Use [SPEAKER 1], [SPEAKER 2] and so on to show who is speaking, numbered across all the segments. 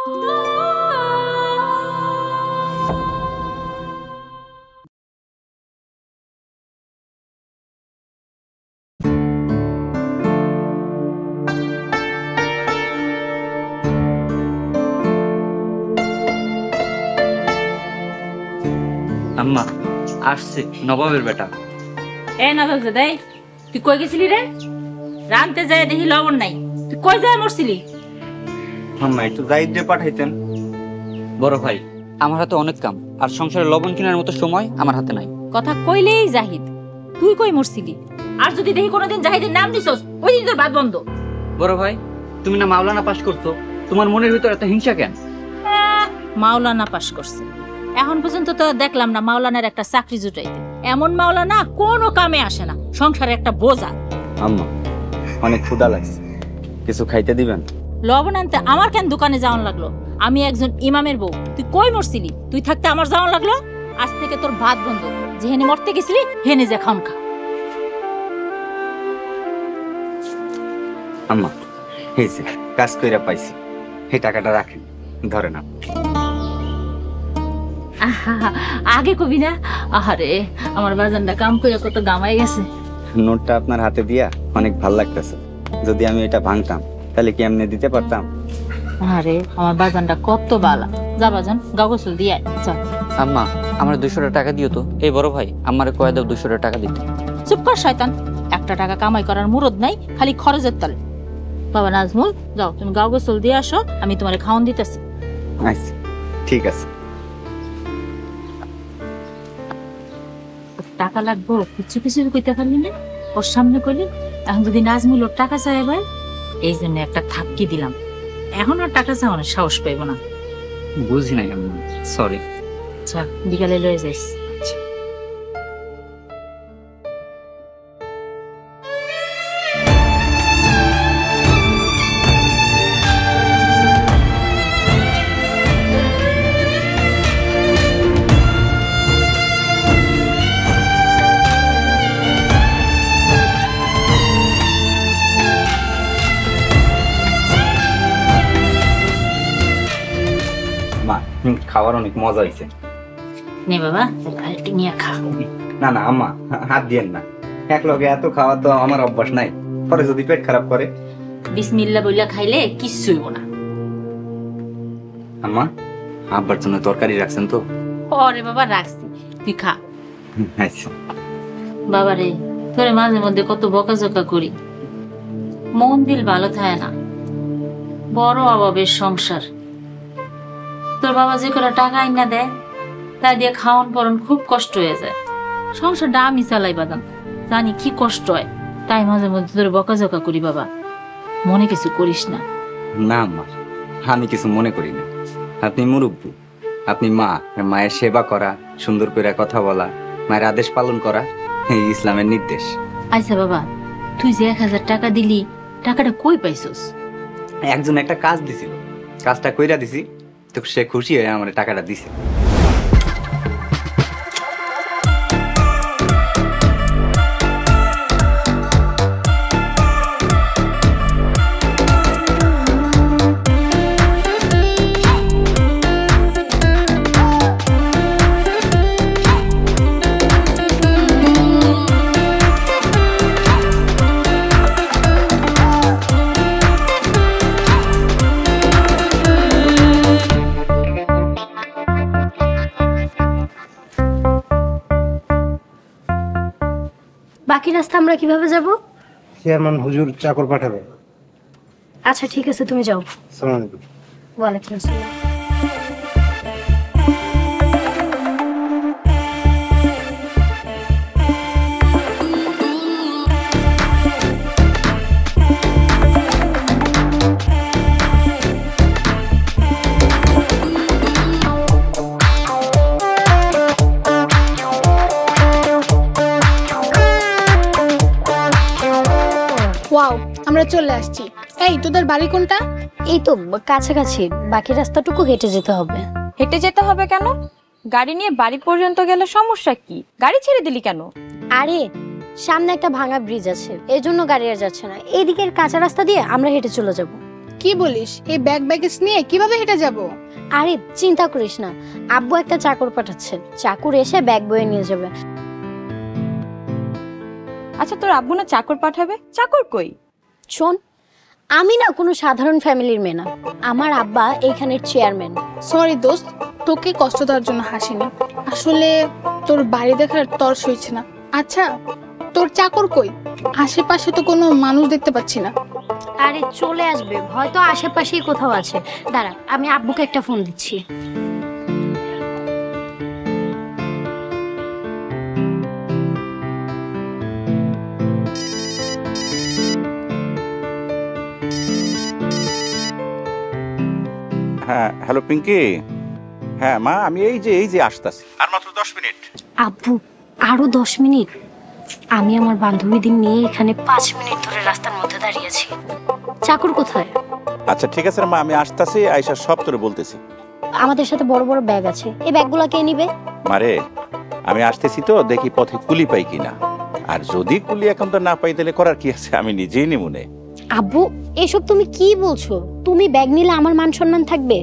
[SPEAKER 1] আম্মা আসছে নবাবের বেটা।
[SPEAKER 2] এ নবাব দাদাই, তুই কই গেছিলি রে? রানতে যায় দেখি লবণ নাই, তুই কই যায় মরছিলি?
[SPEAKER 3] আম্মা একটু জাহিদ দিয়ে পাঠাইতেন।
[SPEAKER 1] বড় ভাই, আমার হাতে অনেক কাম, আর সংসারে লবণ কেনার মতো সময় আমার হাতে নাই।
[SPEAKER 2] কথা কইলেই জাহিদ, তুই কই মরছিলি? আর যদি দেখি কোনোদিন জাহিদের নাম দিছস, ওই দিন তোর বাদ বন্ধ।
[SPEAKER 1] বড় ভাই, তুমি না মাওলানা পাস করছো, তোমার মনের ভিতর এত হিংসা কেন?
[SPEAKER 2] মাওলানা পাস করছে, এখন পর্যন্ত তো দেখলাম না মাওলানার একটা চাকরি জুটাইতে। এমন মাওলানা কোনো কামে আসে না, সংসারে একটা বোঝা।
[SPEAKER 3] আম্মা অনেক ক্ষুধা লাগছে, কিছু খাইতে দিবেন?
[SPEAKER 2] লবণ আনতে আমার কেন দোকানে যাওয়ান লাগলো? আমি একজন ইমামের বউ, তুই কই মরছিলি? তুই থাকতে আমার যাওয়ান লাগলো? আজ থেকে তোর ভাত বন্ধ, যেহেনে মরতে গেছিলি হেনে যে খান খা।
[SPEAKER 3] আম্মা হয়েছে, কাজ কইরা পাইছি, এই টাকাটা রাখেন, ধরে না।
[SPEAKER 2] আগে কবি না? আহারে আমার বাজানটা কাম করে কত গামাই গেছে।
[SPEAKER 3] নোটটা আপনার হাতে দিয়া অনেক ভাল লাগতেছে, যদি আমি এটা ভাঙতাম তাহলে কি এমনি দিতে পারতাম?
[SPEAKER 2] আরে আমার বাজানটা কত বালা। যা বাজান, গা গোসল দিয়ে চল।
[SPEAKER 1] আম্মা আমার 200 টাকা দিও তো। এই বড় ভাই, আমারে কয়ে দাও 200 টাকা দিতে।
[SPEAKER 2] চুপ কর শয়তান, একটা টাকা কামাই করার মুরদ নাই, খালি খরচের তলে। বাবা নাজমুল, যাও তুমি গা গোসল দিয়ে আসো, আমি তোমারে খাওয়ান দিতেছি।
[SPEAKER 3] আচ্ছা ঠিক আছে।
[SPEAKER 2] টাকা লাগবো কিছু কিছু কইতে পারলি না, ওর সামনে কইলি। এখন যদি নাজমুল ওর টাকা চাই ভাই, এই জন্য একটা থাপকি দিলাম, এখন ওর টাকা চাওয়ানোর সাহস পাইব না।
[SPEAKER 1] বুঝি নাই আম্মা, সরি।
[SPEAKER 2] আচ্ছা বিকালে লয়ে যাইস।
[SPEAKER 3] মা খাওয়ার অনেক মজা হয়েছে।
[SPEAKER 2] নে বাবা, আরেকটু নিয়ে খা।
[SPEAKER 3] না না আম্মা, হাত দিয়েন না, এক লগে এত খাওয়া তো আমার অভ্যাস নাই, পরে যদি পেট খারাপ করে।
[SPEAKER 2] বিসমিল্লাহ বইলা খাইলে কিচ্ছু হইব না।
[SPEAKER 3] আম্মা আব্বার জন্য তরকারি রাখছেন তো?
[SPEAKER 2] ওরে বাবা রাখছি, তুই খা।
[SPEAKER 3] আচ্ছা।
[SPEAKER 2] বাবা রে, তোরে মাঝে মধ্যে কত বকাঝকা করি, মন দিল ভালো থাকে না। বড় অভাবের সংসার, তোর বাবা যে করে টাকা আইনা দেয় তা দিয়ে খাওয়ান পরন খুব কষ্ট হয়ে যায়। সংসারটা আমি চালাই বাদাম, জানি কি কষ্ট হয়, তাই মাঝে মধ্যে তোর বকাঝকা করি। বাবা মনে কিছু করিস না।
[SPEAKER 3] না আম্মা, আমি কিছু মনে করি না, আপনি মুরব্বী, আপনি মা, মায়ের সেবা করা, সুন্দর করে কথা বলা, মায়ের আদেশ পালন করা এই ইসলামের নির্দেশ।
[SPEAKER 2] আচ্ছা বাবা, তুই যে 1000 টাকা দিলি, টাকাটা কই পাইছস?
[SPEAKER 3] একজন একটা কাজ দিছিল, কাজটা কইরা দিছি, তো সে খুশি হয়ে আমার টাকাটা দিছে।
[SPEAKER 4] বাকি রাস্তা আমরা কিভাবে যাব?
[SPEAKER 5] চেয়ারম্যান হুজুর চাকর পাঠাবে।
[SPEAKER 4] আচ্ছা ঠিক আছে, তুমি যাও।
[SPEAKER 5] আসসালামু আলাইকুম।
[SPEAKER 4] ওয়ালাইকুম আসসালাম।
[SPEAKER 6] ওয়াও, আমরা চলে আসছি। এই তোদের বাড়ি কোনটা?
[SPEAKER 4] এই তো কাছাকাছি, বাকি রাস্তাটুকু হেঁটে যেতে হবে।
[SPEAKER 7] হেঁটে যেতে হবে কেন? গাড়ি নিয়ে বাড়ি পর্যন্ত গেলে সমস্যা কি? গাড়ি ছেড়ে দিলি কেন?
[SPEAKER 4] আরে সামনে একটা ভাঙা ব্রিজ আছে, এই জন্য গাড়ি আর যাচ্ছে না। এইদিকের কাঁচা রাস্তা দিয়ে আমরা হেঁটে চলে যাব।
[SPEAKER 6] কি বলিস, এই ব্যাগ ব্যাগেজ নিয়ে কিভাবে হেঁটে যাব?
[SPEAKER 4] আরে চিন্তা করিস না, আব্বু একটা চাকর পাঠাচ্ছেন, চাকর এসে ব্যাগ বয়ে নিয়ে যাবে।
[SPEAKER 7] আচ্ছা তোর আব্বু না চাকর পাঠাবে, চাকর কই?
[SPEAKER 4] শোন, আমি না কোনো সাধারণ ফ্যামিলির মেয়ে না, আমার আব্বা এইখানের চেয়ারম্যান।
[SPEAKER 6] সরি দোস্ত, তোকে কষ্ট দেওয়ার জন্য হাসিনি। আসলে তোর বাড়ি দেখার তর সইছে না। আচ্ছা তোর চাকর কই? আশেপাশে তো কোনো মানুষ দেখতে পাচ্ছি না।
[SPEAKER 4] আরে চলে আসবে, হয়তো আশেপাশেই কোথাও আছে। দাঁড়া, আমি আব্বুকে একটা ফোন দিচ্ছি।
[SPEAKER 8] হ্যাঁ হ্যালো পিঙ্কি। হ্যাঁ মা, আমি এই যে আসতেছি, আর মাত্র 10 মিনিট।
[SPEAKER 4] আব্বু আরো 10 মিনিট? আমি আমার বান্ধবীদের নিয়ে এখানে 5 মিনিট ধরে রাস্তার মধ্যে দাঁড়িয়েছি। চাকর কোথায়?
[SPEAKER 8] আচ্ছা ঠিক আছে রে মা, আমি আসতেছি, আইসা সব তোরে বলতেছি।
[SPEAKER 4] আমাদের সাথে বড় বড় ব্যাগ আছে, এই ব্যাগগুলো কে নিবে?
[SPEAKER 8] মারে আমি আসতেছি তো, দেখি পথে কুলি পাই কিনা, আর যদি কুলি এখন তো না পাই তাহলে করার কি আছে, আমি নিজেই নিমুনে।
[SPEAKER 4] আব্বু এসব তুমি কি বলছো? তুমি ব্যাগ নিলে আমার মান সম্মান থাকবে?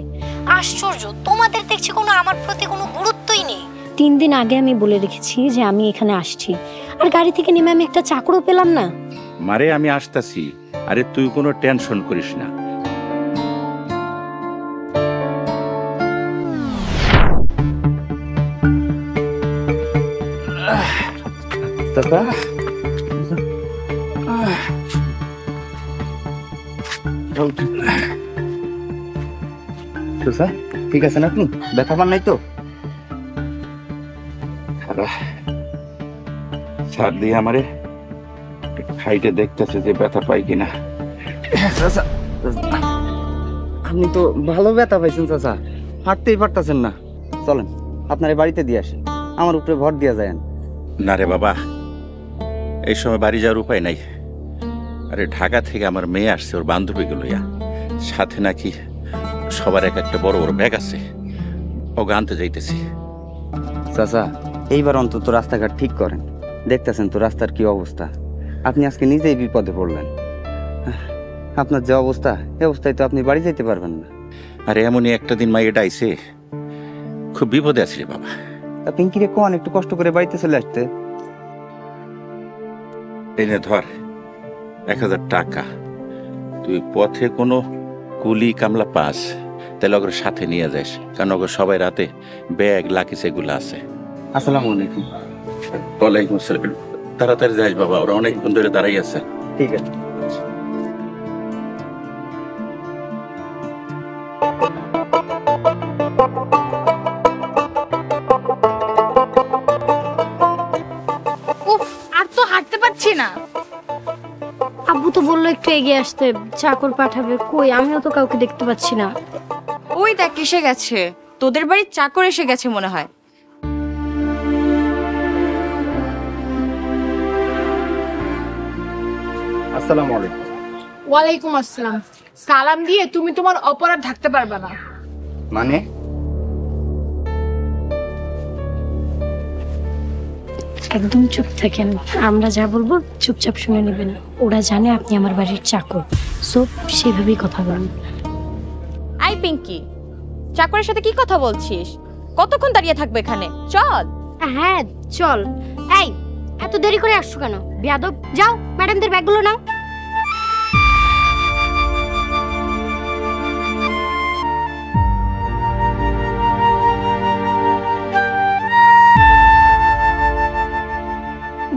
[SPEAKER 4] আশ্চর্য, তোমাদের দেখছি কোনো আমার প্রতি কোনো গুরুত্বই নেই। 3 দিন আগে আমি বলে রেখেছি যে আমি এখানে আসছি, আর গাড়ি থেকে নেমে আমি একটা চাকরও পেলাম না।
[SPEAKER 8] মারে আমি আসতেছি, আরে তুই কোনো টেনশন করিস না।
[SPEAKER 3] চাচা, চাচা ঠিক আছেন আপনি? ব্যথা পান নাই তো?
[SPEAKER 8] স্যার দিয়ে আমারে হাইটে দেখতেছে যে ব্যথা পাই কিনা।
[SPEAKER 3] চাচা, আপনি তো ভালো ব্যথা পাইছেন চাচা, হাঁটতেই পারতেছেন না। চলেন আপনার বাড়িতে দিয়ে আসেন, আমার উপরে ভর দিয়া যায়।
[SPEAKER 8] না রে বাবা, এই সময় বাড়ি যাওয়ার উপায় নাই। আরে ঢাকা থেকে আমার মেয়ে আসছে ওর বান্ধবীকে লইয়া, সাথে নাকি সবার এক একটা বড় বড় ব্যাগ আছে, ওকে আনতে যাইতেছি।
[SPEAKER 3] চাচা এইবার অন্তত রাস্তাঘাট ঠিক করেন, দেখতেছেন তো রাস্তার কি অবস্থা। আপনি আজকে নিজেই বিপদে পড়লেন। আপনার যে অবস্থা, এই অবস্থায় তো আপনি বাড়ি যেতে পারবেন না।
[SPEAKER 8] আরে এমনই একটা দিন মাইয়েটা আইছে, খুব বিপদে আছি রে বাবা।
[SPEAKER 3] তা পিঙ্কিরে কোন একটু কষ্ট করে বাড়িতে চলে আসতে।
[SPEAKER 8] এনে ধর 1000 টাকা, তুই পথে কোনো কুলি কামলা পাস তাহলে ওগুলো সাথে নিয়ে যাস, কারণ ওগুলো সবাই রাতে ব্যাগ লাকিস এগুলো আছে।
[SPEAKER 3] আসসালামু আলাইকুম।
[SPEAKER 8] ওয়ালাইকুম আসসালাম। তাড়াতাড়ি যাস বাবা, ওরা অনেকক্ষণ ধরে দাঁড়াই আছে।
[SPEAKER 3] ঠিক আছে।
[SPEAKER 6] উফ, আর তো হাঁটতে পারছি না।
[SPEAKER 4] আব্বু তো বললো একটু এগিয়ে আসতে, চাকর পাঠাবে। কই, আমিও তো কাউকে দেখতে পাচ্ছি না।
[SPEAKER 7] ওই দেখ এসে গেছে, তোদের বাড়ির চাকর এসে গেছে মনে হয়।
[SPEAKER 5] আসসালামু আলাইকুম।
[SPEAKER 6] ওয়ালাইকুম আসসালাম। সালাম দিয়ে তুমি তোমার অপরাধ ঢাকতে পারবে না।
[SPEAKER 3] মানে
[SPEAKER 4] একদম চুপ থাকেন, আমরা যা বলবো চুপচাপ শুনে নেবেন। ওরা জানে আপনি আমার বাড়ির চাকর, সো সেভাবেই কথা বলুন।
[SPEAKER 7] আই পিঙ্কি, চাকরের সাথে কি কথা বলছিস? কতক্ষণ দাঁড়িয়ে থাকবে এখানে? চল।
[SPEAKER 4] হ্যাঁ চল। এই এত দেরি করে আসছো কেন বেয়াদব? যাও ম্যাডামদের ব্যাগগুলো নাও।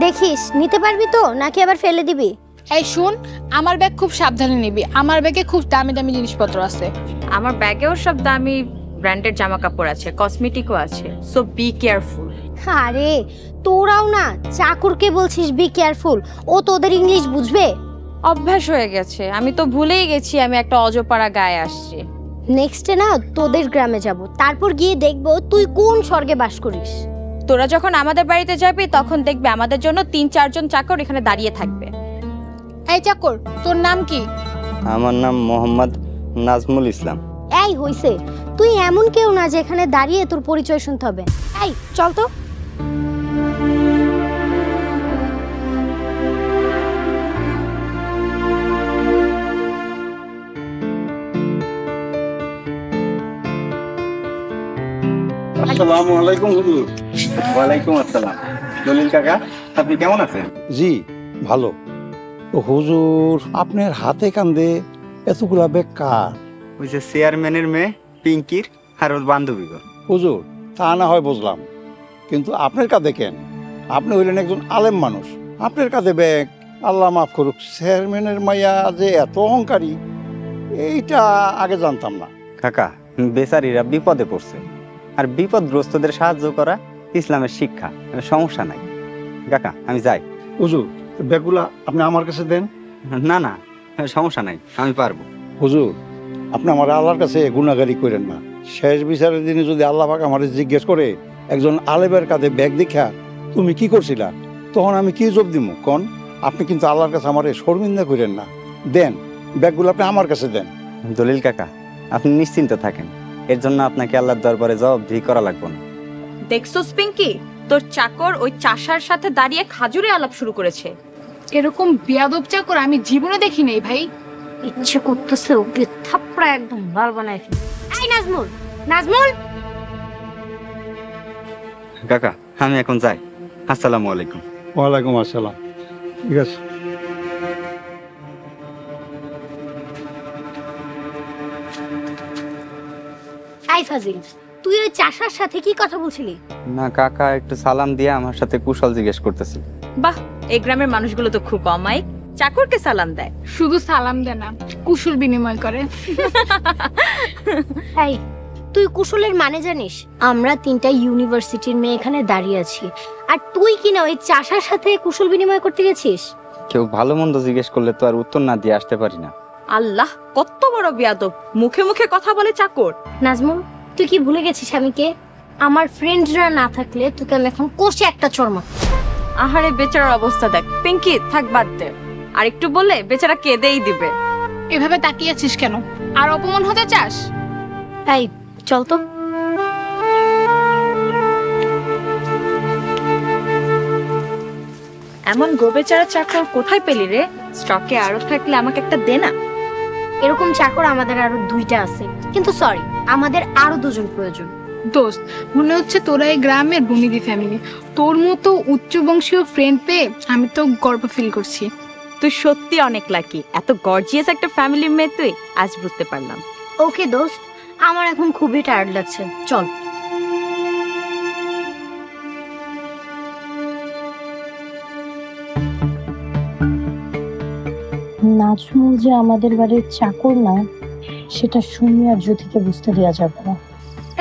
[SPEAKER 4] দেখিস নিতে পারবি তো, নাকি আবার ফেলে দিবি?
[SPEAKER 6] এই শুন, আমার ব্যাগ খুব সাবধানে নিবি। আমার ব্যাগে খুব দামি দামি জিনিসপত্র আছে।
[SPEAKER 7] আমার ব্যাগেও সব দামি ব্র্যান্ডের জামা কাপড় আছে, কসমেটিকও আছে, সো বি কেয়ারফুল।
[SPEAKER 4] আরে তোরাও না চাকরকে বলছিস বি কেয়ারফুল, ও তোদের ইংলিশ বুঝবে?
[SPEAKER 7] অভ্যাস হয়ে গেছে, আমি তো ভুলেই গেছি আমি একটা অজপাড়া গায়ে আসছি।
[SPEAKER 4] নেক্সটে না তোদের গ্রামে যাব, তারপর গিয়ে দেখবো তুই কোন স্বর্গে বাস করিস।
[SPEAKER 7] তোরা যখন আমাদের বাড়িতে যাবি তখন দেখবে আমাদের জন্য 3-4 জন চাকর এখানে দাঁড়িয়ে থাকবে।
[SPEAKER 6] এই চাকর, তোর নাম কি?
[SPEAKER 3] আমার নাম মোহাম্মদ নাজমুল ইসলাম।
[SPEAKER 4] এই হইছে, তুই এমন কেউ না যে এখানে দাঁড়িয়ে তোর পরিচয় শুনতে হবে। এই চল তো।
[SPEAKER 3] আসসালামু আলাইকুম হুজুর। ওয়ালাইকুম আসসালাম। দলিল কাকা, আপনি কেমন আছেন?
[SPEAKER 9] জি ভালো। তো হুজুর আপনার হাতে কান্দে এতগুলা ব্যাগ কার?
[SPEAKER 3] ওই যে চেয়ারম্যানের মেয়ে পিঙ্কির আর ওর বান্ধবী গো।
[SPEAKER 9] হুজুর তা না হয় বুঝলাম, কিন্তু আপনার কাঁধে কেন? আপনি হইলেন একজন আলেম মানুষ, আপনার কাঁধে ব্যাগ। আল্লাহ মাফ করুক, চেয়ারম্যানের মাইয়া যে এত অহংকারী এইটা আগে জানতাম না।
[SPEAKER 3] কাকা, বেচারীরা বিপদে পড়ছে, আর বিপদগ্রস্তদের সাহায্য করা ইসলামের শিক্ষা, সমস্যা নাই। কাকা আমি যাই।
[SPEAKER 9] হুজুর ব্যাগগুলা আপনি আমার কাছে দেন।
[SPEAKER 3] না না, সমস্যা নাই, আমি পারবো।
[SPEAKER 9] হুজুর আপনি আমার আল্লাহর কাছে গুনাহগারি করেন না। শেষ বিচারের দিনে যদি আল্লাহ পাক আমার জিজ্ঞেস করে একজন আলেমের কাঁধে ব্যাগ দেখা তুমি কি করছিলা, তখন আমি কি জবাব দিব কোন? আপনি কিন্তু আল্লাহর কাছে আমার শর্মিন্দা করেন না। দেন ব্যাগগুলো, আপনি আমার কাছে দেন।
[SPEAKER 3] দলিল কাকা, আপনি নিশ্চিন্ত থাকেন, এর জন্য আপনাকে আল্লাহর দরবারে জবাবদিহি করা লাগবে না।
[SPEAKER 7] দেখছস পিঙ্কি, তোর চাকর ওই চাষার সাথে দাঁড়িয়ে খাজুরে আলাপ শুরু করেছে।
[SPEAKER 6] এরকম বেয়াদব চাকর আমি জীবনে দেখি নাই ভাই।
[SPEAKER 4] ইচ্ছে করতেছে ওকে থাপড়া একদম লাল বানায় ফেলি। এই নাজমুল, নাজমুল!
[SPEAKER 3] কাকা আমি এখন যাই। আসসালামু আলাইকুম।
[SPEAKER 9] ওয়ালাইকুম আসসালাম। ঠিক আছে।
[SPEAKER 4] এই ফাজিল, তুই ওই চাষার সাথে কি কথা বলছিলি?
[SPEAKER 3] না কাকা, একটু সালাম দিয়ে আমার সাথে কুশল জিজ্ঞেস করতেছি।
[SPEAKER 7] বাহ, এই গ্রামের মানুষগুলো তো খুব অমায়িক, চাকরকে সালাম দেয়।
[SPEAKER 6] শুধু সালাম দেয় না, কুশল বিনিময় করে।
[SPEAKER 4] এই তুই কুশলের মানে জানিস? আমরা 3টা ইউনিভার্সিটির মেয়ে এখানে দাঁড়িয়ে আছি, আর তুই কিনা ওই চাষার সাথে কুশল বিনিময় করতে গেছিস?
[SPEAKER 3] কেউ ভালো মন্দ জিজ্ঞেস করলে তো আর উত্তর না দিয়ে আসতে পারি না।
[SPEAKER 7] আল্লাহ, কত বড় বেয়াদব, মুখে মুখে কথা বলে চাকর।
[SPEAKER 4] নাজমুল, তুই কি ভুলে গেছিস আমি কে? আমার ফ্রেন্ডরা না থাকলে তোকে আমি এখন কষে একটা চড়মা।
[SPEAKER 7] আহারে বেচারার অবস্থা দেখ। পিঙ্কি থাক, বাদ দে, আর একটু বললে বেচারা কেঁদেই দিবে।
[SPEAKER 6] এভাবে তাকিয়ে আছিস কেন? আর অপমান হতে চাস?
[SPEAKER 4] এই চল তো।
[SPEAKER 7] এমন গোবেচারা চাকর কোথায় পেলি রে? স্টকে আরো থাকলে আমাকে একটা দে না।
[SPEAKER 4] এরকম চাকর আমাদের আরো 2টা আছে, কিন্তু সরি, আমাদের আরো 2জন প্রয়োজন।
[SPEAKER 6] দোস্ত, মনে হচ্ছে তোরা এই গ্রামের বনিদি ফ্যামিলি। তোর মতো উচ্চবংশীয় ফ্রেন্ড পেয়ে আমি তো গর্ব ফিল করছি।
[SPEAKER 7] তুই সত্যি অনেক লাকি, এত গর্জিয়াস একটা ফ্যামিলির মেয়ে তুই, আজ বুঝতে পারলাম।
[SPEAKER 4] ওকে দোস্ত, আমার এখন খুবই টায়ার্ড লাগছে, চল। নাজমুল যে আমাদের বাড়ির চাকর না, সেটা সুমি আর জ্যোতিকে বুঝতে দেওয়া যাবে না।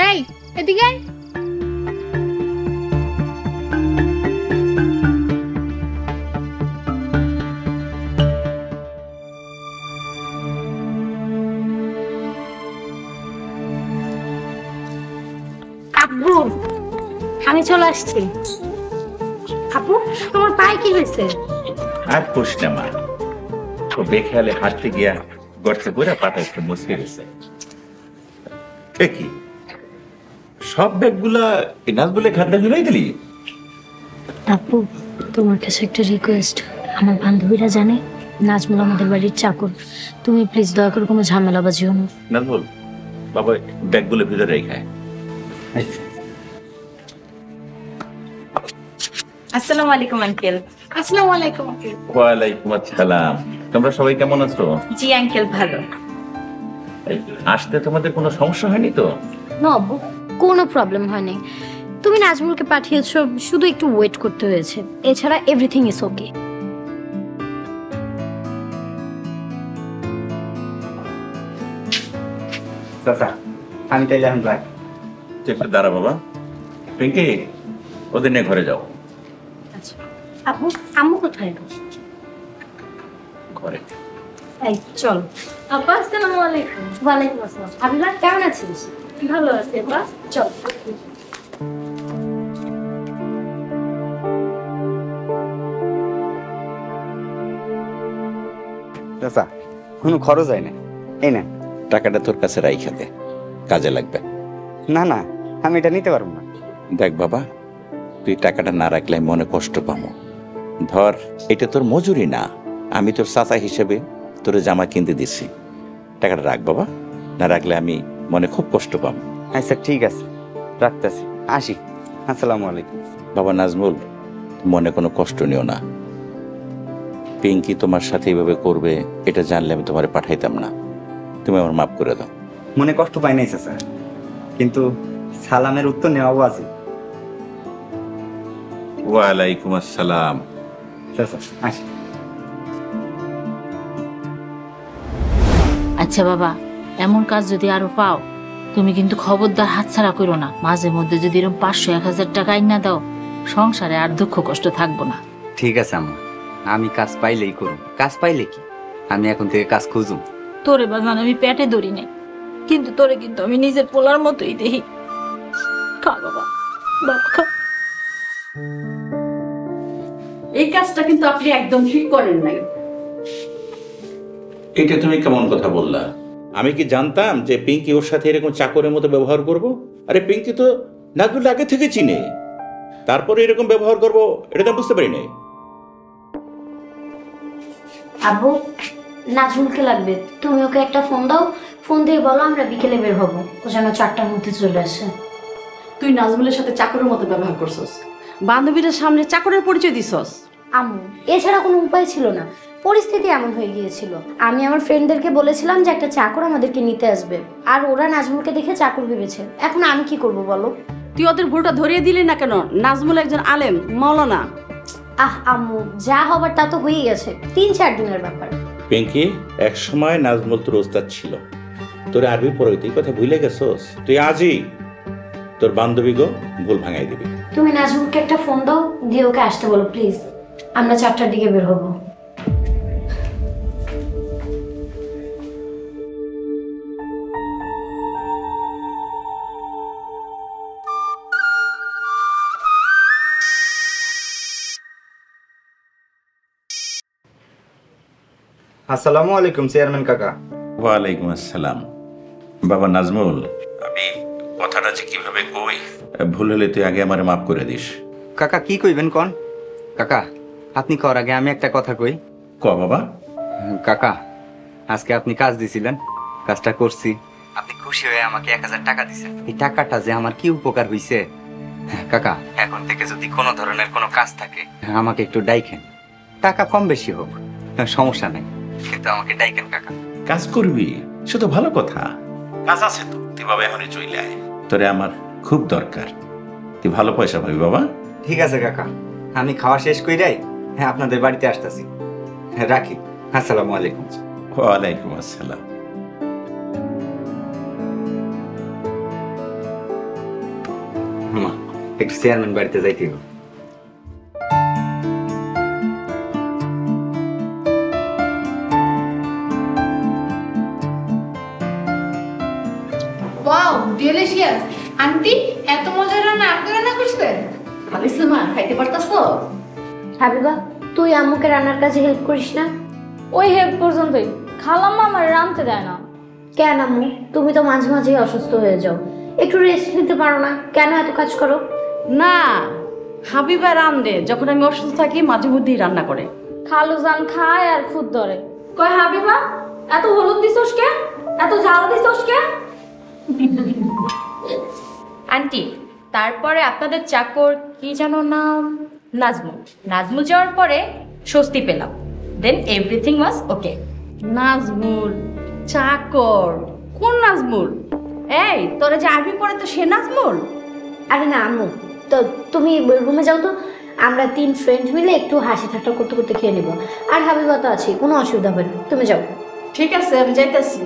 [SPEAKER 6] এই এদিকে আয়।
[SPEAKER 4] আপু, আমি চলে আসছি। আপু, তোমার পায়ে কি হয়েছে?
[SPEAKER 8] আর কোষ না মা, ও বেখেয়ালে হাঁটতে গিয়া গর্তে করে পাতা একটু মুচকে গেছে। কি সব ব্যাগগুলা নাজবুলের খাদ্য ফেলাই দিলি?
[SPEAKER 4] আপু, তোমার কাছে একটা রিকোয়েস্ট। আমার বান্ধবীরা জানে নাজমুল আমাদের বাড়ির চাকর, তুমি প্লিজ দয়া করে কোনো ঝামেলা বাজিও না।
[SPEAKER 8] নাজবুল বাবা, ব্যাগগুলো ভিতরে রেখে।
[SPEAKER 7] আসসালামু আলাইকুম আঙ্কেল।
[SPEAKER 6] আসসালামু আলাইকুম।
[SPEAKER 8] ওয়ালাইকুম আসসালাম। তোমরা সবাই কেমন আছো?
[SPEAKER 7] জি আঙ্কেল, ভালো।
[SPEAKER 8] আসতে তোমাদের কোনো সমস্যা হয়নি তো?
[SPEAKER 4] না আপু, কোনো প্রবলেম হয়নি। তুমি নাজমুলকে পাঠিয়েছো, শুধু একটু ওয়েট করতে হয়েছে, এছাড়া এভরিথিং ইজ ওকে।
[SPEAKER 3] চাচা আমি তাইলে এখন যাই।
[SPEAKER 8] তুই একটু দাঁড়া বাবা। পিঙ্কি, ওদের নিয়ে ঘরে যাও।
[SPEAKER 4] আচ্ছা আপু, আম্মু কোথায়?
[SPEAKER 8] ঘরে।
[SPEAKER 4] এই চল। আপা আসসালামু আলাইকুম। ওয়ালাইকুম আসসালাম। আবিলা কেমন আছিস? ভালো আছি আপা, চল।
[SPEAKER 3] চাচা কোনো খরচ হয় না, এই না
[SPEAKER 8] টাকাটা তোর কাছে রাইখা দে, কাজে লাগবে।
[SPEAKER 3] না না, আমি এটা নিতে পারবো না।
[SPEAKER 8] দেখ বাবা, তুই টাকাটা না রাখলে আমি মনে কষ্ট পাবো। ধর, এটা তোর মজুরি না, আমি তোর চাচা হিসেবে তোর জামা কিনতে দিছি। টাকাটা রাখ বাবা, না রাখলে আমি মনে খুব কষ্ট পাবো।
[SPEAKER 3] আচ্ছা ঠিক আছে, রাখতেছি। আসি। আসসালামু আলাইকুম।
[SPEAKER 8] বাবা নাজমুল, মনে কোনো কষ্ট নিও না। পিঙ্কি তোমার সাথে এইভাবে করবে এটা জানলে আমি তোমারে পাঠাইতাম না। তুমি আমার মাফ করে দাও।
[SPEAKER 3] মনে কষ্ট পাই নাই চাচা, কিন্তু সালামের উত্তর নেওয়াও আছে।
[SPEAKER 8] ওয়ালাইকুম আসসালাম।
[SPEAKER 3] চাচা আসি।
[SPEAKER 2] আচ্ছা বাবা, এমন কাজ যদি আরো পাও তুমি কিন্তু খবরদার হাতছাড়া করো না। মাঝে মধ্যে যদি এরকম 500-1000 টাকা না দাও, সংসারে আর দুঃখ কষ্ট থাকবো না।
[SPEAKER 3] ঠিক আছে আম্মা, আমি কাজ পাইলেই করুন। কাজ পাইলে কি, আমি এখন থেকে কাজ খুঁজুম।
[SPEAKER 2] তোরে বাজান আমি পেটে ধরি নাই, কিন্তু তোরে কিন্তু আমি নিজের পোলার মতোই দেখি। খা বাবা, ভাত খা।
[SPEAKER 10] এই কাজটা কিন্তু আপনি একদম ঠিক করেন নাই।
[SPEAKER 8] এটা তুমি কেমন কথা বললা? আমি কি জানতাম যে পিঙ্কি ওর সাথে এরকম চাকরের মতো ব্যবহার করব? আরে পিঙ্কি তো নাজমুল আগে থেকে চিনে, তারপরে এরকম ব্যবহার করব এটা তো বুঝতে পারি নাই।
[SPEAKER 4] আব্বু, নাজমুলকে লাগবে, তুমি ওকে একটা ফোন দাও। ফোন দিয়ে বলো আমরা বিকেলে বের হবো, ও যেন 4টার মধ্যে চলে আসে।
[SPEAKER 10] তুই নাজমুলের সাথে চাকরের মতো ব্যবহার করছস, বান্ধবীদের সামনে চাকরের পরিচয় দিছস।
[SPEAKER 4] আম্মু, এছাড়া কোনো উপায় ছিল না, পরিস্থিতি এমন হয়ে গিয়েছিল। আমি আমার ফ্রেন্ডদেরকে বলেছিলাম যে একটা চাকর আমাদেরকে নিতে আসবে, আর ওরা নাজমুলকে দেখে চাকর ভেবেছে। এখন আমি কি করব বলো?
[SPEAKER 10] তুই ওদের ভুলটা ধরিয়ে দিলি না কেন? নাজমুল একজন আলেম, মাওলানা।
[SPEAKER 4] আম্মু, যা হবার তা তো হয়েই গেছে, 3-4 দিনের ব্যাপার।
[SPEAKER 8] পিঙ্কি, এক সময় নাজমুল তোর ওস্তাদ ছিল, তোর আরবি পড়াইতে, তুই কথা ভুলে গেছস? তুই আজই তোর বান্ধবীগো ভুল ভাঙাই দিবি।
[SPEAKER 4] তুমি নাজমুলকে একটা ফোন দাও, দিয়ে ওকে আসতে বলো প্লিজ। আমরা 4টার দিকে বের হবো।
[SPEAKER 3] আসসালামু আলাইকুম চেয়ারম্যান কাকা।
[SPEAKER 8] ওয়ালাইকুম আসসালাম। বাবা নাজমুল, আমি কথাটা যে কিভাবে কই, ভুল হলে তুই আগে আমারে মাফ করে দিস।
[SPEAKER 3] কাকা কি কইবেন কন? কাকা আপনি কর আগে আমি একটা কথা কই।
[SPEAKER 8] ক বাবা।
[SPEAKER 3] কাকা, আজকে আপনি কাজ দিছিলেন, কাজটা করছি, আপনি খুশি হয়ে আমাকে 1000 টাকা দিছেন। এই টাকাটা যে আমার কি উপকার হইছে। কাকা, এখন থেকে যদি কোনো ধরনের কোনো কাজ থাকে আমাকে একটু ডাইকেন, টাকা কম বেশি হোক সমস্যা নাই, কিন্তু আমাকে ডাইকেন কাকা।
[SPEAKER 8] কাজ করবি সে তো ভালো কথা, কাজ আছে তো, তুই বাবা এখনই চলে আয়, তোরে আমার খুব দরকার, তুই ভালো পয়সা পাবি বাবা।
[SPEAKER 3] ঠিক আছে কাকা, আমি খাওয়া শেষ কইরাই আপনাদের বাড়িতে আসতেছি। রাখি, আসসালামু আলাইকুম।
[SPEAKER 8] ওয়ালাইকুম আসসালাম।
[SPEAKER 3] মা, একটু চেয়ারম্যান বাড়িতে যাইতে হবে।
[SPEAKER 6] Wow, delicious. আন্টি, এত মজার রান্না আপনি রান্না করছেন?
[SPEAKER 10] আলিসমা, খাইতে পারতাছো?
[SPEAKER 4] হাবিবা, তুই আম্মুকে রান্নার কাজে হেল্প করিস না?
[SPEAKER 11] ওই হেল্প পর্যন্তই, খালাম্মা আমার রাঁধতে দেয় না।
[SPEAKER 4] কেন আম্মু, তুমি তো মাঝে মাঝেই অসুস্থ হয়ে যাও, একটু রেস্ট নিতে পারো না? কেন এত কাজ করো?
[SPEAKER 10] না, হাবিবা রান্ধে, যখন আমি অসুস্থ থাকি মাঝে মধ্যেই রান্না করে।
[SPEAKER 11] খালু জান খায় আর খুদ ধরে, কয় হাবিবা এত হলুদ দিছস কে, এত ঝাল দিছস কে?
[SPEAKER 7] আন্টি, তারপরে আপনাদের চাকর কি যেন নাম, নাজমুল। নাজমুল যাওয়ার পরে স্বস্তি পেলাম, দেন এভরিথিং ওয়াজ ওকে।
[SPEAKER 10] নাজমুল চাকর? কোন নাজমুল? এই তোরা যে আরবি পড়ে তো সে নাজমুল?
[SPEAKER 4] আরে না আম্মু, তো তুমি রুমে যাও তো, আমরা 3 ফ্রেন্ড মিলে একটু হাসি ঠাট্টা করতে করতে খেয়ে নেবো। আর হাবিবা তো আছে, কোনো অসুবিধা হবে না, তুমি যাও।
[SPEAKER 10] ঠিক আছে, আমি যাইতেছি,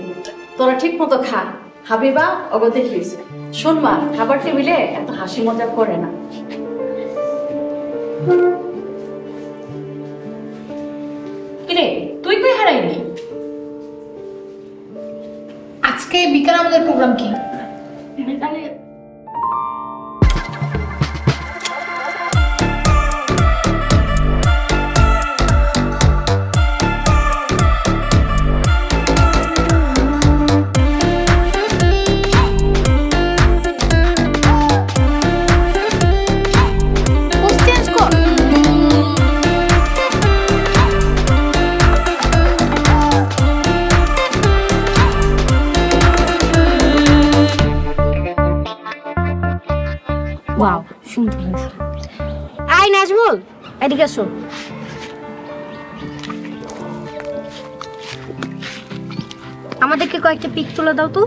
[SPEAKER 10] তোরা ঠিক মতো খা। হাবিবা ওগো দেখিস, শোন মা, খাবার টেবিলে এত হাসি মজা করে না।
[SPEAKER 7] কিরে, তুই কই হারাইলি?
[SPEAKER 6] আজকে বিকাল আমাদের প্রোগ্রাম কি?
[SPEAKER 4] ওয়াও, সুন্দর হয়েছে। আয় নাজমুল, এদিকে আসো। আমাদেরকে কয়েকটা পিক তুলে দাও তো।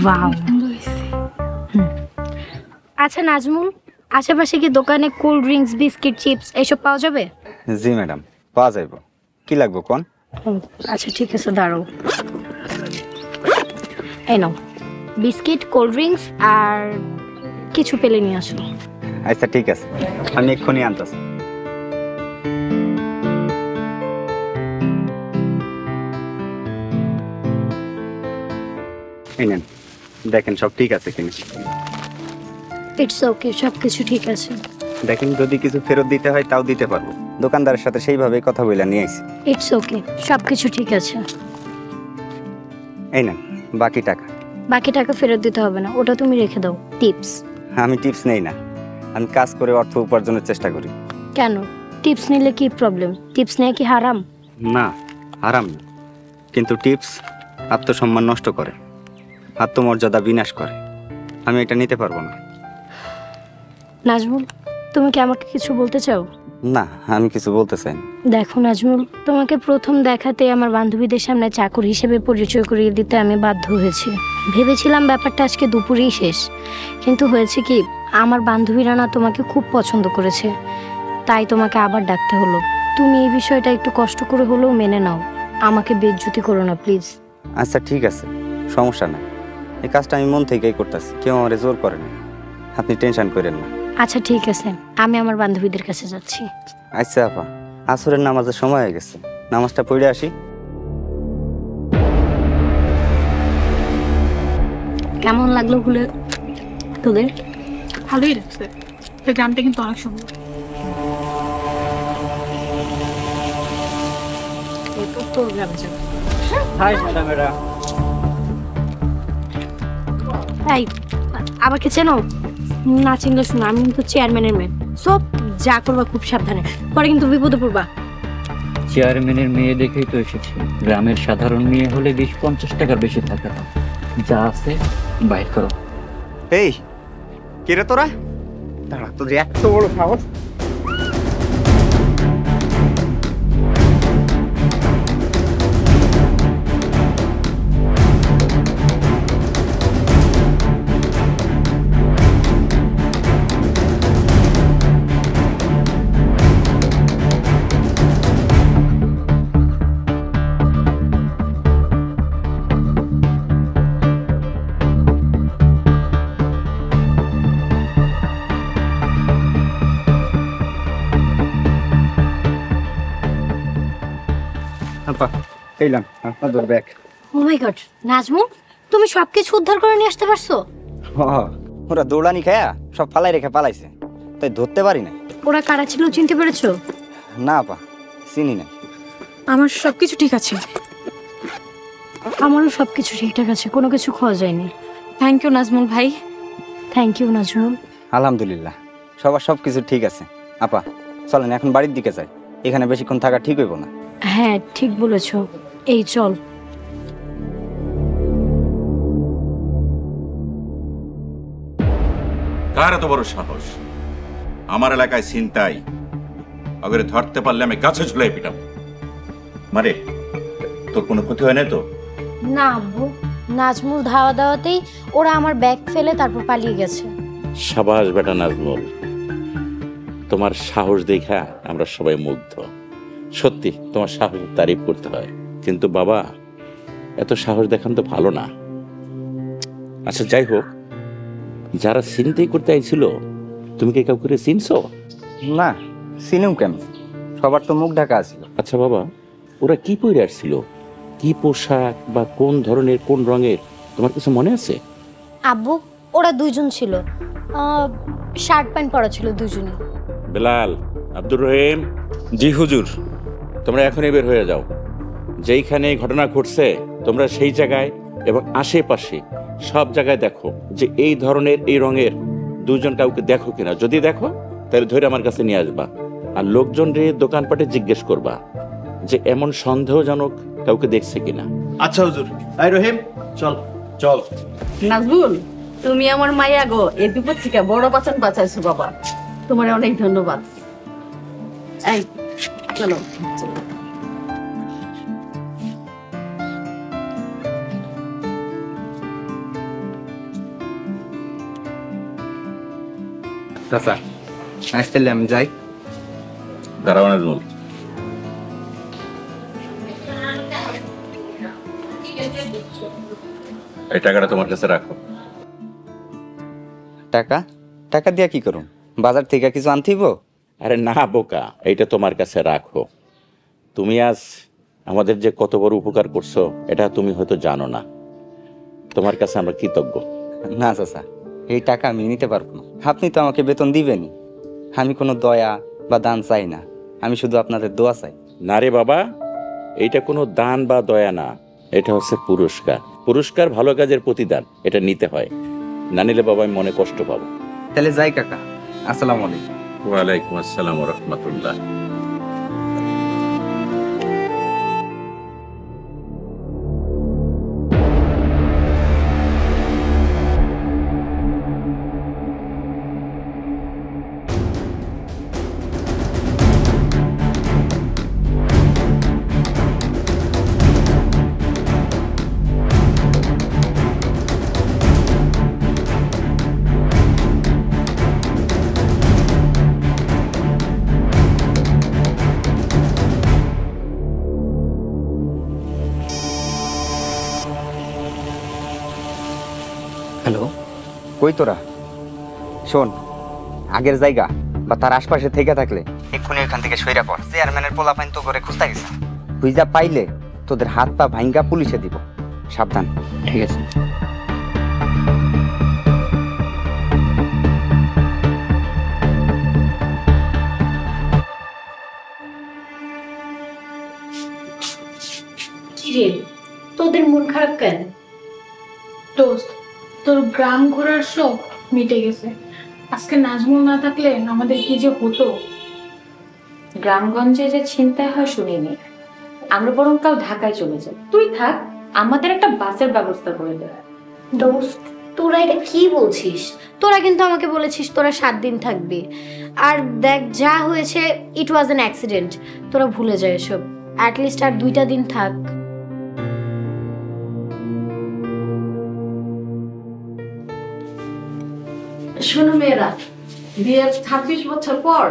[SPEAKER 4] ওয়াও, আচ্ছা নাজমুল, আশেপাশে কি দোকানে কোল্ড ড্রিঙ্কস, বিস্কিট, চিপস এসব পাওয়া যাবে?
[SPEAKER 3] জি ম্যাডাম, পাওয়া যাইব। কি লাগবে কোন?
[SPEAKER 4] আচ্ছা ঠিক আছে, দাঁড়াও। এই নাও বিস্কিট, কোল্ড ড্রিঙ্কস আর কিছু পেলে নিয়ে আসো।
[SPEAKER 3] আচ্ছা ঠিক আছে, আমি এক্ষুনি আনতেছি। এই নেন, দেখেন সব ঠিক আছে কিনা।
[SPEAKER 4] ইটস ওকে, সব কিছু ঠিক আছে।
[SPEAKER 3] দেখেন যদি কিছু ফেরত দিতে হয় তাও দিতে পারবো। দোকানদারের সাথে সেইভাবেই কথা বলে নিয়ে আইছি।
[SPEAKER 4] ইটস ওকে, সব কিছু ঠিক আছে।
[SPEAKER 3] এই নেন বাকি টাকা।
[SPEAKER 4] বাকি টাকা ফেরত দিতে হবে না, ওটা তুমি রেখে দাও, টিপস।
[SPEAKER 3] আমি টিপস নেই না, আমি কাজ করে অর্থ উপার্জনের চেষ্টা করি।
[SPEAKER 4] কেন, টিপস নিলে কি প্রবলেম? টিপস নেওয়া কি হারাম?
[SPEAKER 3] না, হারাম না, কিন্তু টিপস আত্মসম্মান নষ্ট করে, আত্মমর্যাদা বিনাশ করে। আমি এটা নিতে পারবো না।
[SPEAKER 4] নাজমুল, তুমি কি আমাকে কিছু বলতে চাও?
[SPEAKER 3] না, আমি কিছু বলতে চাই না।
[SPEAKER 4] দেখো নাজমুল, তোমাকে প্রথম দেখাতে আমার বান্ধবীদের সামনে চাকর হিসেবে পরিচয় করিয়ে দিতে আমি বাধ্য হয়েছি। ভেবেছিলাম ব্যাপারটা আজকে দুপুরেই শেষ, কিন্তু হয়েছে কি, আমার বান্ধবীরা না তোমাকে খুব পছন্দ করেছে, তাই তোমাকে আবার ডাকতে হলো। তুমি এই বিষয়টা একটু কষ্ট করে হলেও মেনে নাও, আমাকে বেইজ্জতি করো না প্লিজ।
[SPEAKER 3] আচ্ছা ঠিক আছে, সমস্যা না। এই কাজটা আমি মন থেকেই করতেছি, কেউ আমার জোর করে না। আপনি টেনশন করেন না।
[SPEAKER 4] আচ্ছা ঠিক আছে, আমি আমার বান্ধবীদের কাছে যাচ্ছি।
[SPEAKER 3] আচ্ছা আপা, আসরের নামাজের সময় হয়ে গেছে, নামাজটা পড়ে আসি।
[SPEAKER 4] কেমন লাগলো ঘুরে তোদের?
[SPEAKER 6] ভালোই লাগছে, এই গ্রামটা কিন্তু অনেক সুন্দর।
[SPEAKER 4] তোর গ্রামে যাবো।
[SPEAKER 1] হাই ম্যাডামেরা।
[SPEAKER 4] এই, আমাকে চেনো? না চিনলে শুনো, আমি কিন্তু চেয়ারম্যানের মেয়ে, সব যা করবা খুব সাবধানে, পরে কিন্তু বিপদে পড়বা।
[SPEAKER 1] চেয়ারম্যানের মেয়ে দেখেই তো এসেছি। গ্রামের সাধারণ মেয়ে হলে 20-50 টাকার বেশি থাকে না। যা আছে বাইর করো।
[SPEAKER 3] এই কে রে তোরা? দাঁড়া, তোদের এত বড় সাহস! আপা, এইলাম আপনাদের ব্যাগ।
[SPEAKER 4] ও মাই গড, নাজমুল, তুমি সবকিছু উদ্ধার করে নিয়ে আসতে পারছো?
[SPEAKER 3] ওরা দৌড়ানি খায়া সব ফালাই রেখে পালাইছে, তাই ধরতে পারি না।
[SPEAKER 4] ওরা কারা ছিল চিনতে পেরেছো?
[SPEAKER 3] না আপা, চিনি না।
[SPEAKER 6] আমার সবকিছু ঠিক আছে।
[SPEAKER 4] আমারও সবকিছু ঠিকঠাক আছে, কোনো কিছু খাওয়া যায়নি।
[SPEAKER 6] থ্যাংক ইউ নাজমুল ভাই।
[SPEAKER 4] Thank you Nazmul.
[SPEAKER 3] আলহামদুলিল্লাহ, সবার সবকিছু ঠিক আছে। আপা চলেন এখন বাড়ির দিকে যাই, এখানে বেশিক্ষণ থাকা ঠিক হইব না।
[SPEAKER 4] হ্যাঁ ঠিক বলেছো, এই চল।
[SPEAKER 8] কার এত বড় সাহস আমার এলাকায় ছিনতাই? আগে ধরতে পারলে আমি গাছে ঝুলাই পিটাম। মারে, তোর কোনো ক্ষতি হয় না তো?
[SPEAKER 4] না আব্বু, নাজমুল ধাওয়া দেওয়াতেই ওরা আমার ব্যাগ ফেলে তারপর পালিয়ে গেছে।
[SPEAKER 8] সাবাস বেটা নাজমুল, তোমার সাহস দেখা আমরা সবাই মুগ্ধ। সত্যি তোমার সাহসের তারিফ করতে হয়, কিন্তু বাবা এত সাহস দেখান তো ভালো না। আচ্ছা যাই হোক, যারা ছিনতাই করতে আইছিল তুমি কি কাউকে চিনছো?
[SPEAKER 3] না, চিনুম কেমন, সবার তো মুখ ঢাকা আছিল।
[SPEAKER 8] আচ্ছা বাবা, ওরা কি পরে আসছিল? কি পোশাক বা কোন ধরনের, কোন রঙের, তোমার কিছু মনে আছে?
[SPEAKER 4] আব্বু, ওরা দুইজন ছিল, শার্ট প্যান্ট পরা ছিল দুজনই।
[SPEAKER 8] বেলাল, আব্দুর রহিম। জি হুজুর। তোমরা এখনই বের হয়ে যাও, যেইখানে এই ঘটনা ঘটছে তোমরা সেই জায়গায় এবং আশেপাশে সব জায়গায় দেখো যে এই ধরনের এই রঙের দুজন কাউকে দেখো কিনা। যদি দেখো তাহলে ধরে আমার কাছে নিয়ে আসবা, আর লোকজন রে দোকানপাটে জিজ্ঞেস করবা যে এমন সন্দেহজনক কাউকে দেখছে কিনা।
[SPEAKER 12] আচ্ছা হুজুর। আই রহিম, চল চল।
[SPEAKER 10] নাজবুল, তুমি আমার মাইয়া গো, এই বিপদ থেকে বড় বাঁচান বাঁচাইছো বাবা, তোমার অনেক ধন্যবাদ। এই চলো চলো।
[SPEAKER 3] চাচা আসলে আমি যাই।
[SPEAKER 8] দাঁড়াও নাজমুল, এই টাকাটা তোমার কাছে রাখো।
[SPEAKER 3] টাকা? টাকা দিয়া কি করুন? বাজার থেকে কিছু আনতিব?
[SPEAKER 8] আরে না বোকা, এইটা তোমার কাছে রাখো। তুমি আজ আমাদের যে কত বড় উপকার করছো এটা তুমি হয়তো জানো না। তোমার কাছে আমরা কৃতজ্ঞ।
[SPEAKER 3] না চাচা, এই টাকা আমি নিতে পারবো না। আপনি তো আমাকে বেতন দিবেনই। আমি কোনো দয়া বা দান চাই না, আমি শুধু আপনাদের দোয়া চাই।
[SPEAKER 8] না রে বাবা, এইটা কোনো দান বা দয়া না, এটা হচ্ছে পুরস্কার। পুরস্কার ভালো কাজের প্রতিদান, এটা নিতে হয়, না নিলে বাবা আমি মনে কষ্ট পাবো।
[SPEAKER 3] তাহলে যাই কাকা, আসসালামু আলাইকুম।
[SPEAKER 8] ওয়ালাইকুম আসসালাম ওয়া রাহমাতুল্লাহ।
[SPEAKER 1] হ্যালো,
[SPEAKER 3] কই তোরা? শোন, আগের জায়গা বা তার আশপাশে থেকে থাকলে এক্ষুনি এখান থেকে সইরা পড়। চেয়ারম্যানের পোলাপাইন তো করে খুঁজতে গেছে, খুঁজা পাইলে তোদের হাত পা ভাঙ্গা পুলিশে দিব। সাবধান।
[SPEAKER 1] ঠিক আছে।
[SPEAKER 4] কিরে, তোদের মন খারাপ কেন?
[SPEAKER 6] দোস্ত, তোর গ্রাম ঘোরার শখ মিটে গেছে। আজকে নাজমুল না থাকলে আমাদের কি যে হতো।
[SPEAKER 7] গ্রামগঞ্জে যে ছিনতাই হয় শুনিনি, আমরা বরং কাল ঢাকায় চলে যাই। তুই থাক, আমাদের একটা বাসের ব্যবস্থা করে দে।
[SPEAKER 4] দোস্ত, তোরা এটা কি বলছিস? তোরা কিন্তু আমাকে বলেছিস তোরা 7 দিন থাকবি। আর দেখ যা হয়েছে, ইট ওয়াজ অ্যান অ্যাক্সিডেন্ট। তোরা ভুলে যায় এসব। অ্যাটলিস্ট আর 2টা দিন থাক।
[SPEAKER 10] শোনো মেয়েরা, বিয়ের 26 বছর পর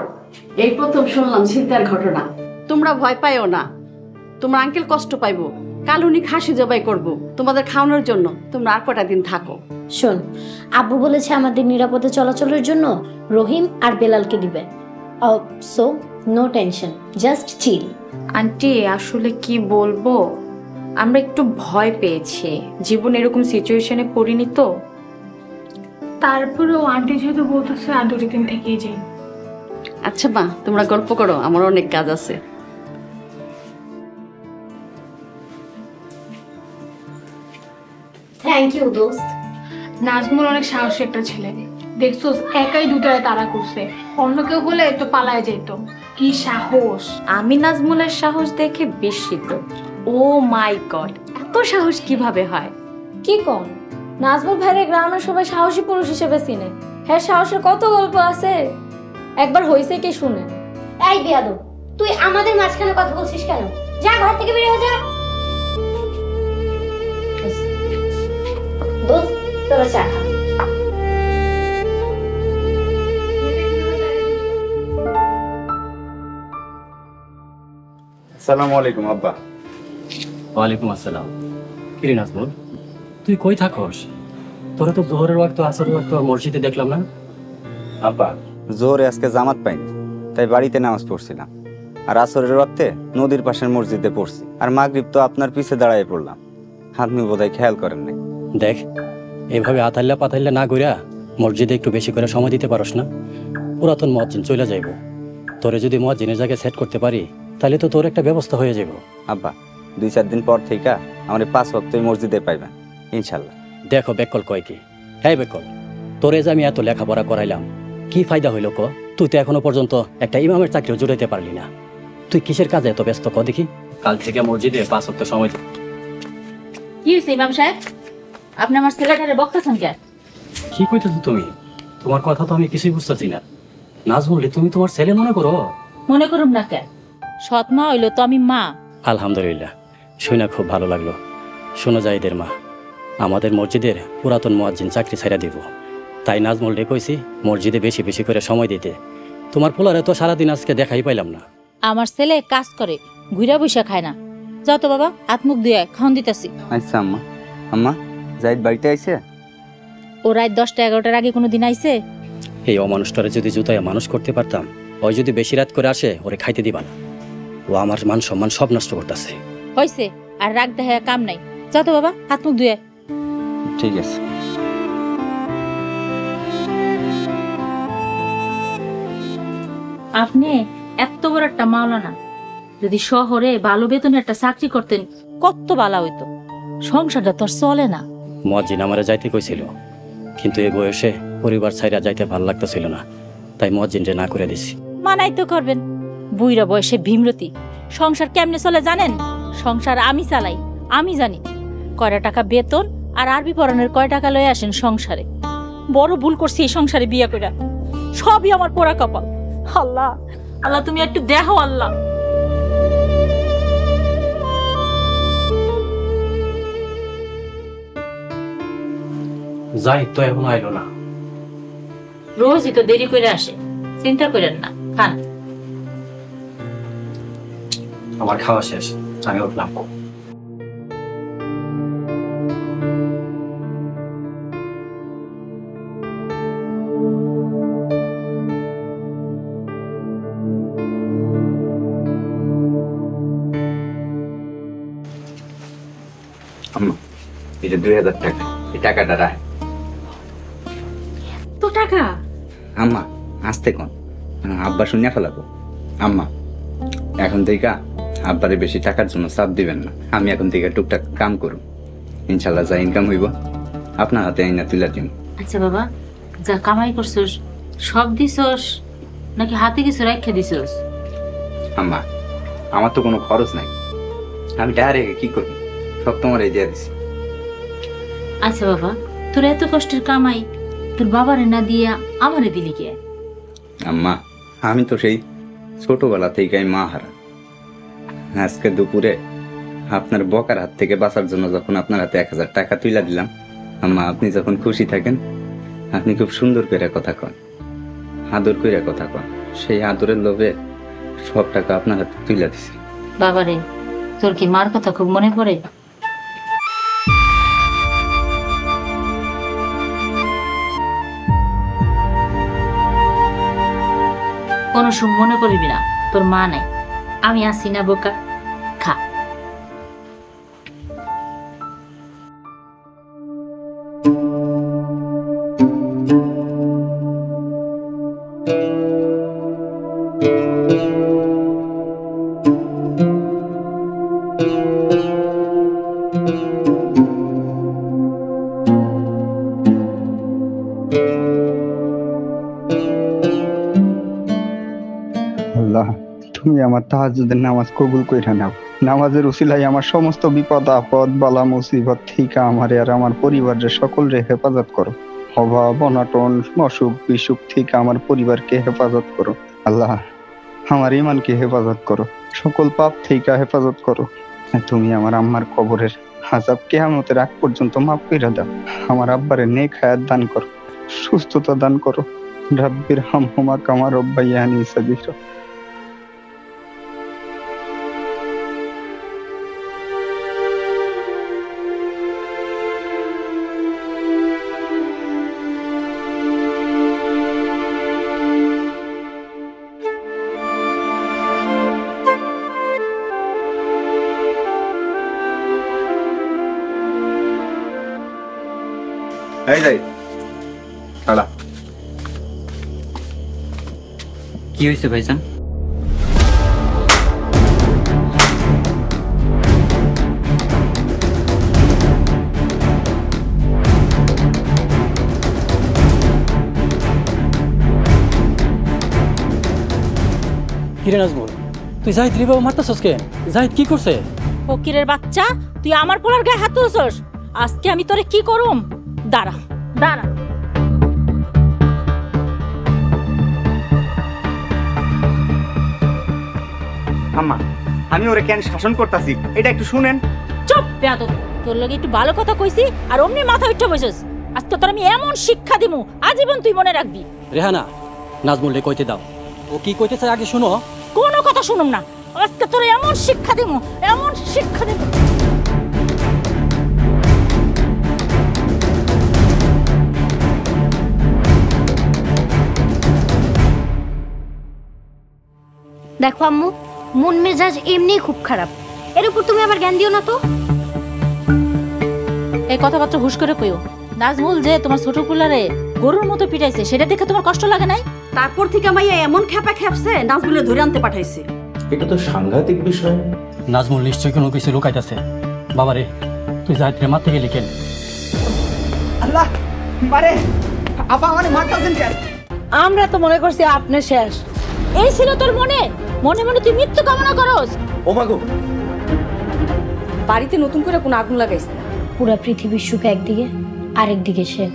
[SPEAKER 10] এই প্রথম শুনলাম চিন্তার ঘটনা। তোমরা ভয় পাইও না, তোমার আঙ্কেল কষ্ট পাইবো। কাল উনি খাসি জবাই করবো তোমাদের খাওয়ানোর জন্য। তোমরা আর কটা দিন থাকো।
[SPEAKER 4] শোন, আব্বু বলেছে আমাদের নিরাপদে চলাচলের জন্য রহিম আর বেলালকে দিবে। So no tension, just chill.
[SPEAKER 7] Aunty আসলে কি বলবো, আমরা একটু ভয় পেয়েছি, জীবনে এরকম সিচুয়েশনে পড়িনি তো।
[SPEAKER 6] তারপরেও আন্টি যেহেতু বলতেছে আর 2 দিন থেকেই যাই।
[SPEAKER 10] আচ্ছা মা, তোমরা গল্প করো, আমার অনেক কাজ আছে।
[SPEAKER 4] থ্যাংক ইউ দোস্ত।
[SPEAKER 6] নাজমুল অনেক সাহসী একটা ছেলে। দেখছোস, একাই 2টায় তাড়া করছে। অন্য কেউ হলে তো পালায় যেত। কি সাহস!
[SPEAKER 7] আমি নাজমুলের সাহস দেখে বিস্মিত। ও মাই গড, এত সাহস কিভাবে হয়?
[SPEAKER 11] কি কম, নাজমুল ভাইরে গ্রামের সবাই সাহসী পুরুষ হিসেবে চিনে। হ্যাঁ, সাহসের কত গল্প আছে, একবার হইছে কি শুনে।
[SPEAKER 4] এই বেয়াদব, তুই আমাদের মাঝখানে কথা বলছিস কেন? যা, ঘর থেকে বের হয়ে যা। দোস্ত, তোরা চা খা।
[SPEAKER 9] আসসালামু আলাইকুম আব্বা।
[SPEAKER 1] ওয়ালাইকুম আসসালাম। কিরে নাজমুল, তুই কই থাকস? তোরা তো জোহরের ওয়াক্ত আসরের ওয়াক্ত মসজিদে দেখলাম না।
[SPEAKER 3] আব্বা, জোহরে আজকে জামাত পাইনি, তাই বাড়িতে নামাজ পড়ছিলাম। আর আসরের ওয়াক্তে নদীর পাশের মসজিদে পড়ছি। আর মাগরিব তো আপনার পিছে দাঁড়ায় পড়লাম, আপনি বোধহয় খেয়াল করেন নাই।
[SPEAKER 1] দেখ, এভাবে আতাল্লা পাতাল্লা না ঘুরা মসজিদে একটু বেশি করে সময় দিতে পারস না? পুরাতন মুয়াজ্জিন চলে যাইব। তোরে যদি মুয়াজ্জিনের জায়গায় সেট করতে পারি তাহলে তো তোর একটা ব্যবস্থা হয়ে যাব।
[SPEAKER 3] আব্বা, 2-4 দিন পর থেকে আমার 5 ওয়াক্ত মসজিদে পাইবেন ইনশাল্লাহ।
[SPEAKER 13] দেখো বেকল কয় কি, হ্যাঁ বেকল, তোরে যে আমি এত লেখাপড়া করাইলাম কি ফায়দা হইল ক? তুই তো এখনো পর্যন্ত একটা ইমামের চাকরিও জুড়াইতে পারলি না। তুই কিসের কাজে এত ব্যস্ত ক দেখি? কাল থেকে মসজিদে 5 ওয়াক্ত সময়।
[SPEAKER 2] কি হয়েছে ইমাম সাহেব, আপনি আমার ছেলেটারে বকতেছেন কেন?
[SPEAKER 13] কি কইতেছো তুমি? তোমার কথা তো আমি কিছুই বুঝতেছি না। নাজমুল, তুমি তোমার ছেলে মনে করো?
[SPEAKER 2] মনে করুন না কেন, সৎ মা হইলো তো আমি মা।
[SPEAKER 13] আলহামদুলিল্লাহ, শুনে খুব ভালো লাগলো। শোনো জাহিদের মা, আমাদের মসজিদের পুরাতন মুয়াজ্জিন চাকরি ছাইরা দিব, তাই নাজমুল রে কইছি মসজিদে বেশি বেশি করে সময় দিতে। তোমার পোলারে তো সারাদিন আজকে দেখাই পাইলাম না।
[SPEAKER 2] আমার ছেলে কাজ করে, ঘুরা বৈশা খায় না। যাও তো বাবা, হাত মুখ ধুয়ে খাওন দিতেছি।
[SPEAKER 3] আচ্ছা আম্মা। আম্মা, জাহিদ বাড়িতে আইছে?
[SPEAKER 2] ও রাত 10টা-11টার আগে কোনো দিন আইছে?
[SPEAKER 13] এই অমানুষটারে যদি জুতায় মানুষ করতে পারতাম, ওই যদি বেশি রাত করে আসে ওরে খাইতে দিবা না। ও আমার মান সম্মান সব নষ্ট করতেছে।
[SPEAKER 2] হইছে, আর রাগ দেখা কাম নাই। যাও তো বাবা, হাত মুখ ধুয়ে।
[SPEAKER 3] ঠিক আছে।
[SPEAKER 2] আপনি এত বড় একটা মাওলানা, যদি শহরে ভালো বেতনে একটা চাকরি করতেন কত ভালো হইতো। সংসারটা তো আর চলে না।
[SPEAKER 13] মুয়াজ্জিন আমারে যাইতে কইছিল, কিন্তু এই বয়সে পরিবার ছাইরা যাইতে ভালো লাগতেছিল না, তাই মুয়াজ্জিনরে না করে দিছি।
[SPEAKER 2] মানাই তো করবেন, বুইরা বয়সে ভীমরতি। সংসার কেমনে চলে জানেন? সংসার আমি চালাই, আমি জানি কয়টা টাকা বেতন আর আরবি পড়ানোর কয় টাকা লয়ে আসেন সংসারে। বড় ভুল করছি এই সংসারে বিয়া কইরা, সবই আমার পোড়া কপাল। আল্লাহ আল্লাহ, তুমি একটু দেখো আল্লাহ।
[SPEAKER 13] যাই তো এখন আইলো না।
[SPEAKER 2] রোজই তো দেরি করে আসে, চিন্তা করেন না, খান।
[SPEAKER 13] আমার খাওয়া শেষ, আমি উঠলাম।
[SPEAKER 3] আম্মা, এটা 2000 টাকা, এই টাকাটা রাখ।
[SPEAKER 2] তো টাকা?
[SPEAKER 3] আম্মা আসতে কোন, আব্বা শুনিয়া ফেলাবো। আম্মা, এখন থেকে আব্বারে বেশি টাকার জন্য চাপ দিবেন না। আমি এখন থেকে টুকটাক কাম করুন, ইনশাল্লাহ যা ইনকাম হইব আপনার হাতে আইনা তুলে দিব।
[SPEAKER 2] আচ্ছা বাবা, যা কামাই করছস সব দিছস নাকি হাতে কিছু রাখা দিছস?
[SPEAKER 3] আম্মা, আমার তো কোনো খরচ নাই, আমি টাকা রেখে কি করব, সব তোমার এই দিয়ে দিছি।
[SPEAKER 2] আচ্ছা বাবা, তোর এত কষ্টের কামাই তোর বাবারে না দিয়া আমারে দিলি কে?
[SPEAKER 3] আম্মা, আমি তো সেই ছোটবেলা থেকেই মা হারা। আজকে দুপুরে আপনার বকার হাত থেকে বাঁচার জন্য যখন আপনার হাতে 1000 টাকা তুলে দিলাম, আম্মা আপনি যখন খুশি থাকেন আপনি খুব সুন্দর করে কথা কন, আদর করে কথা কন। সেই আদরের লোভে সব টাকা আপনার হাতে তুলে দিছি।
[SPEAKER 2] বাবারে, তোর কি মার কথা খুব মনে পড়ে? কোনো সময় মনে করবি না, তোর মা নাই, আমি আসি না বোকা, খা।
[SPEAKER 14] আল্লাহ, তুমি আমার তাহাজ্জুদের নামাজ কবুল কইরা নাও। নামাজের উসিলায় আমার সমস্ত বিপদ আপদ বালা মুসিবত থেকে আমারে আর আমার পরিবারের সকলরে হেফাজত করো। অভাব অনাটন অসুখ বিসুখ থেকে আমার পরিবারকে হেফাজত করো। আল্লাহ, আমার ইমানকে হেফাজত করো, সকল পাপ থেকে হেফাজত করো। তুমি আমার আম্মার কবরের আযাব কিয়ামতের আগ পর্যন্ত মাফ কইরা দাও। আমার আব্বারে নেক হায়াত দান করো, সুস্থতা দান করো। রাব্বির হামহুমা কামা রাব্বায়ানি সাগীরা।
[SPEAKER 3] এই যাই খালা।
[SPEAKER 1] কি হয়েছে ভাইজান?
[SPEAKER 13] কিরে নাজমুল, তুই জাহিদ রে বাবা মারতাছস কেন? জাহিদ কি করছে?
[SPEAKER 2] ফকিরের বাচ্চা, তুই আমার পোলার গায়ে হাত তুলছস। আজকে আমি তোরে কি করুম, দাঁড়া দাঁড়া।
[SPEAKER 3] আম্মা, আমি ওরে কেন শাসন করতেছি এটা একটু শুনেন।
[SPEAKER 2] চুপ বেয়াদব, তোর লগে একটু ভালো কথা কইছি আর অমনি মাথা উঠে বসেছ। আজকে তোর আমি এমন শিক্ষা দিমু আজীবন তুই মনে রাখবি।
[SPEAKER 13] রেহানা, নাজমুল রে কইতে দাও, ও কি কইতে চায় আগে শুনো।
[SPEAKER 2] কোনো কথা শুনুম না, আজকে তোর এমন শিক্ষা দিমু, এমন শিক্ষা দিমু।
[SPEAKER 4] দেখো আম্মু, মন মেজাজ এমনি খুব খারাপ, এর উপর তুমি আবার জ্ঞান দিও না তো।
[SPEAKER 2] এই কথাবার্তা হুশ করে কইও। নাজমুল যে তোমার ছোট পুলারে গরুর মতো পিটাইছে সেটা দেখে তোমার কষ্ট লাগে নাই?
[SPEAKER 10] তারপর থেকে মাইয়া এমন খেপা খেপছে নাজমুলে ধরে আনতে পাঠাইছে।
[SPEAKER 12] এটা তো সাংঘাতিক বিষয়।
[SPEAKER 13] নাজমুল নিশ্চয়ই কোনো কিছু লুকাইতাছে। বাবারে, তুই জাহিদ রে মারতে গেলি কেন?
[SPEAKER 15] আল্লাহ মারে, আপা আমারে মারতাছেন কেন?
[SPEAKER 11] আমরা তো মনে করছি আপনি শেষ।
[SPEAKER 2] এই ছিল তোর মনে? মনে মনে তুই মৃত্যু কামনা করস?
[SPEAKER 15] ও মাগো,
[SPEAKER 11] বাড়িতে নতুন করে কোনো আগুন লাগাইছ না।
[SPEAKER 4] পুরা পৃথিবীর সুখ একদিকে, আরেকদিকে সে।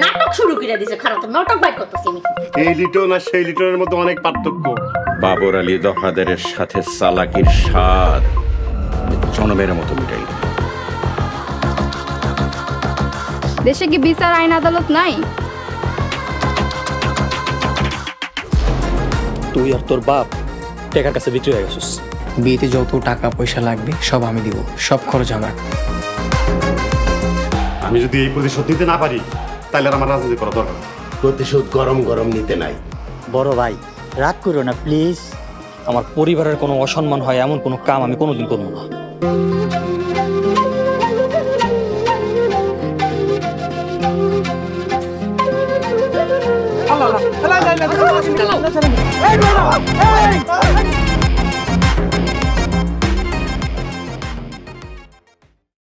[SPEAKER 10] নাটক শুরু করে দিছে। খারাপ নাটক বাইর করতেছি আমি।
[SPEAKER 16] এই লিটন আর সেই লিটনের মধ্যে অনেক পার্থক্য।
[SPEAKER 8] বাবর আলী দফাদারের সাথে চালাকির স্বাদ জনমের মতো মিটাই।
[SPEAKER 6] দেশে কি বিচার আইন আদালত নাই?
[SPEAKER 13] তুই আর তোর বাপ টাকার কাছে বিক্রি হয়ে গেছিস।
[SPEAKER 17] বিয়েতে যত টাকা পয়সা লাগবে সব আমি দিব, সব খরচ আমার।
[SPEAKER 16] আমি যদি এই প্রতিশোধ নিতে না পারি তাহলে আর আমার রাজনীতি করা দরকার।
[SPEAKER 18] প্রতিশোধ গরম গরম নিতে নাই।
[SPEAKER 1] বড় ভাই রাগ করো না প্লিজ।
[SPEAKER 13] আমার পরিবারের কোনো অসম্মান হয় এমন কোনো কাম আমি কোনোদিন করবো না।
[SPEAKER 15] আল্লাহ আল্লাহ আল্লাহ আল্লাহ আল্লাহ আল্লাহ আল্লাহ আল্লাহ